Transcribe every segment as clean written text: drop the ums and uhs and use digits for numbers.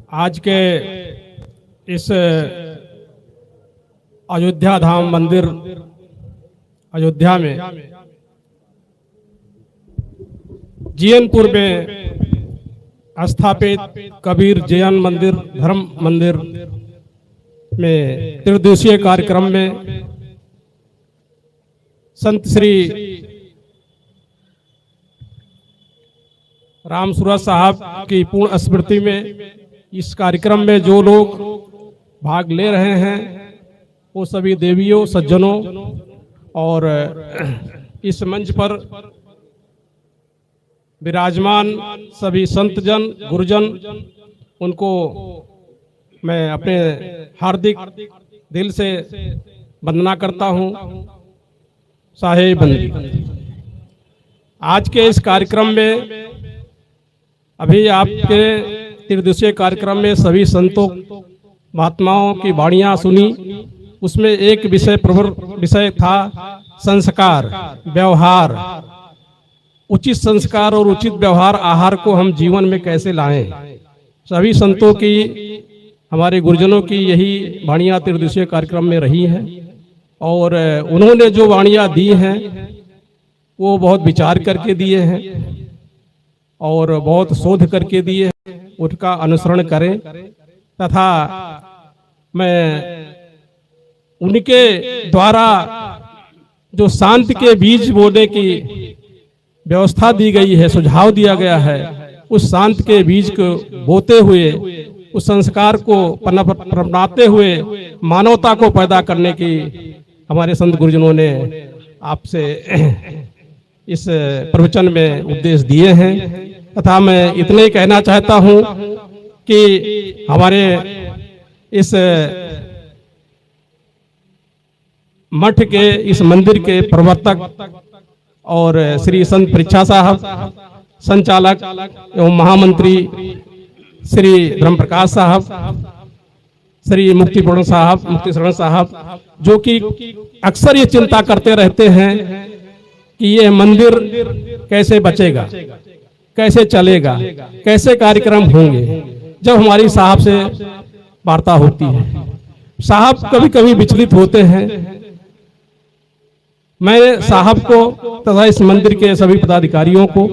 आज के इस अयोध्या धाम मंदिर अयोध्या में जीयनपुर में स्थापित कबीर जैन मंदिर धर्म मंदिर में त्रिदिवसीय कार्यक्रम में संत श्री राम सूरत साहब की पूर्ण स्मृति में इस कार्यक्रम में जो लोग भाग ले रहे हैं वो सभी देवियों सज्जनों और इस मंच पर विराजमान सभी संतजन गुरुजन उनको मैं अपने हार्दिक दिल से वंदना करता हूं। साहेब बंदी आज के इस कार्यक्रम में अभी आपके त्रिदिवसीय कार्यक्रम में सभी संतों महात्माओं की वाणियां सुनी। उसमें एक प्रवर विषय था संस्कार व्यवहार, उचित संस्कार और उचित व्यवहार आहार को हम जीवन में कैसे लाएं। सभी संतों की हमारे गुरुजनों की यही वाणियां त्रिदिवसीय कार्यक्रम में रही हैं और उन्होंने जो वाणियां दी हैं वो बहुत विचार करके दिए हैं और बहुत शोध करके दिए हैं। उनका अनुसरण करें तथा मैं उनके द्वारा जो शांति के बीज बोने की व्यवस्था दी गई है, सुझाव दिया गया है, उस शांति के बीज को बोते हुए उस संस्कार को पनपनाते हुए मानवता को पैदा करने की हमारे संत गुरुजनों ने आपसे इस प्रवचन में उपदेश दिए हैं। तथा मैं इतना ही कहना चाहता हूं कि हमारे इस मठ के इस मंदिर के प्रवर्तक और श्री संत परीक्षा साहब, संचालक एवं महामंत्री श्री धर्म प्रकाश साहब, श्री मुक्तिशरण साहब, जो कि अक्सर ये चिंता करते रहते हैं कि ये मंदिर कैसे बचेगा, कैसे चलेगा, कैसे कार्यक्रम होंगे। जब हमारी साहब से वार्ता होती है, साहब कभी कभी विचलित होते हैं। मैं साहब को तथा इस मंदिर के सभी पदाधिकारियों को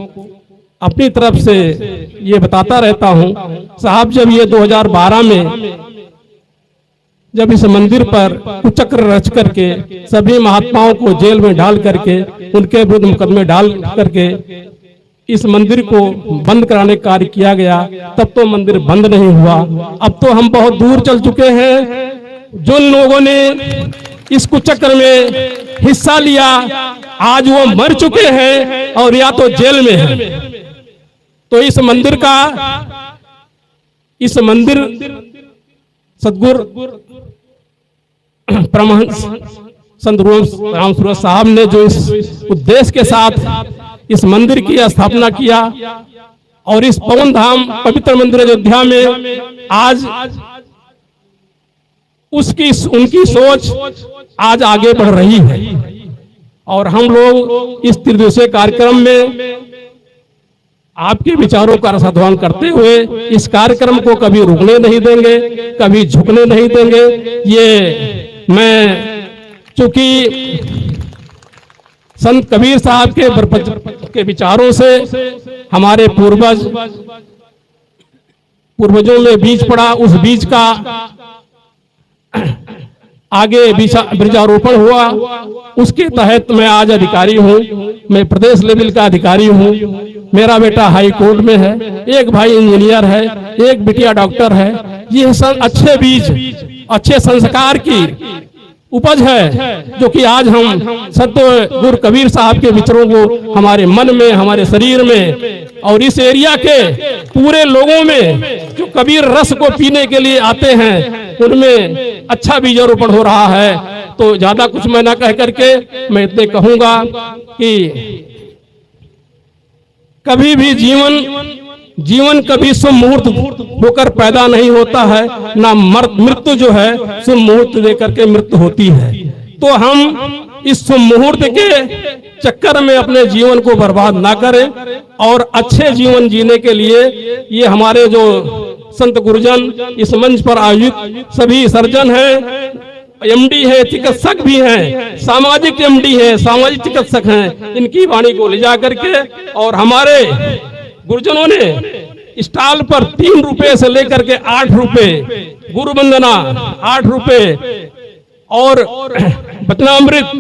अपनी तरफ से ये बताता रहता हूं, साहब जब ये 2012 में जब इस मंदिर पर कुचक्र रच करके सभी महात्माओं को जेल में डाल करके उनके विरुद्ध मुकदमे डाल करके इस मंदिर को बंद कराने का कार्य किया गया, तब तो मंदिर बंद नहीं हुआ। अब तो हम बहुत दूर चल चुके हैं। जो लोगों ने इस कुचक्र में हिस्सा लिया आज वो मर चुके हैं और या तो जेल में हैं। तो इस मंदिर सदगुरु परमहंस संत राम सूरत साहब ने जो इस उद्देश्य के साथ इस मंदिर की स्थापना किया और इस पवन धाम पवित्र मंदिर अयोध्या में आज उनकी सोच आज आगे बढ़ रही है और हम लोग इस त्रिदिवसीय कार्यक्रम में आपके विचारों का रसाध्वान करते हुए इस कार्यक्रम को कभी रुकने नहीं देंगे, कभी झुकने नहीं देंगे। ये मैं चूंकि संत कबीर साहब के विचारों से हमारे पूर्वजों में बीज पड़ा, उस बीज का आगे बीजारोपण हुआ, उसके तहत मैं आज अधिकारी हूं। मैं प्रदेश लेवल का अधिकारी हूं। मेरा बेटा हाई कोर्ट में है, एक भाई इंजीनियर है, एक बिटिया डॉक्टर है। ये सब अच्छे बीज, अच्छे संस्कार की उपज है जो कि आज हम संत गुरु कबीर साहब के विचारों को हमारे मन में, हमारे शरीर में और इस एरिया के पूरे लोगों में जो कबीर रस को पीने के लिए आते हैं उनमें अच्छा बीजारोपण हो रहा है। तो ज्यादा कुछ मैं ना कह करके मैं इतने कहूंगा कि कभी भी जीवन कभी शुभ मुहूर्त होकर पैदा नहीं होता है, ना मृत्यु जो है शुभ मुहूर्त देकर के मृत्यु होती है। तो हम इस शुभ मुहूर्त के चक्कर में अपने जीवन को बर्बाद ना करें और अच्छे जीवन जीने के लिए ये हमारे जो संत गुरुजन, इस मंच पर आयोजित सभी सर्जन हैं, एमडी है, चिकित्सक भी हैं, सामाजिक एमडी है, सामाजिक चिकित्सक हैं, इनकी वाणी को ले जा करके और हमारे गुरुजनों ने स्टॉल पर 3 रुपए से लेकर के 8 रुपए, गुरु वंदना 8 रुपए और वचनामृत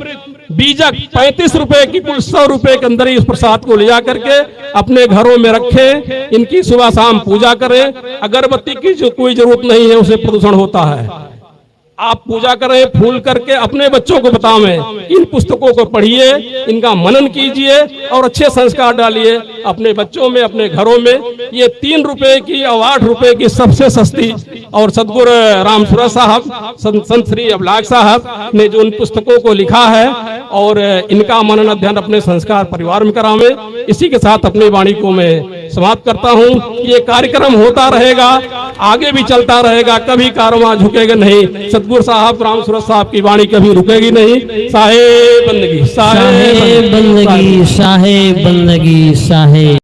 बीजक 35 रुपए की कुल 100 रुपए के अंदर ही इस प्रसाद को ले जा करके अपने घरों में रखें, इनकी सुबह शाम पूजा करें। अगरबत्ती की जो कोई जरूरत नहीं है, उसे प्रदूषण होता है। आप पूजा करें फूल करके, अपने बच्चों को बतावें, इन पुस्तकों को पढ़िए, इनका मनन कीजिए और अच्छे संस्कार डालिए अपने बच्चों में, अपने घरों में। ये 3 रुपए की और 8 रुपए की सबसे सस्ती, और सदगुरु रामसूरत साहब, संत श्री अभिलाष साहब ने जो इन पुस्तकों को लिखा है और इनका मनन अध्ययन अपने संस्कार परिवार में करावें। इसी के साथ अपनी वाणी को मैं समाप्त करता हूँ। ये कार्यक्रम होता रहेगा, आगे भी चलता रहेगा, कभी कारवां झुकेगा नहीं। सतगुरु साहब रामसूरत साहब की वाणी कभी रुकेगी नहीं। साहे बंदगी, साहे बंदगी, साहे बंदगी, साहे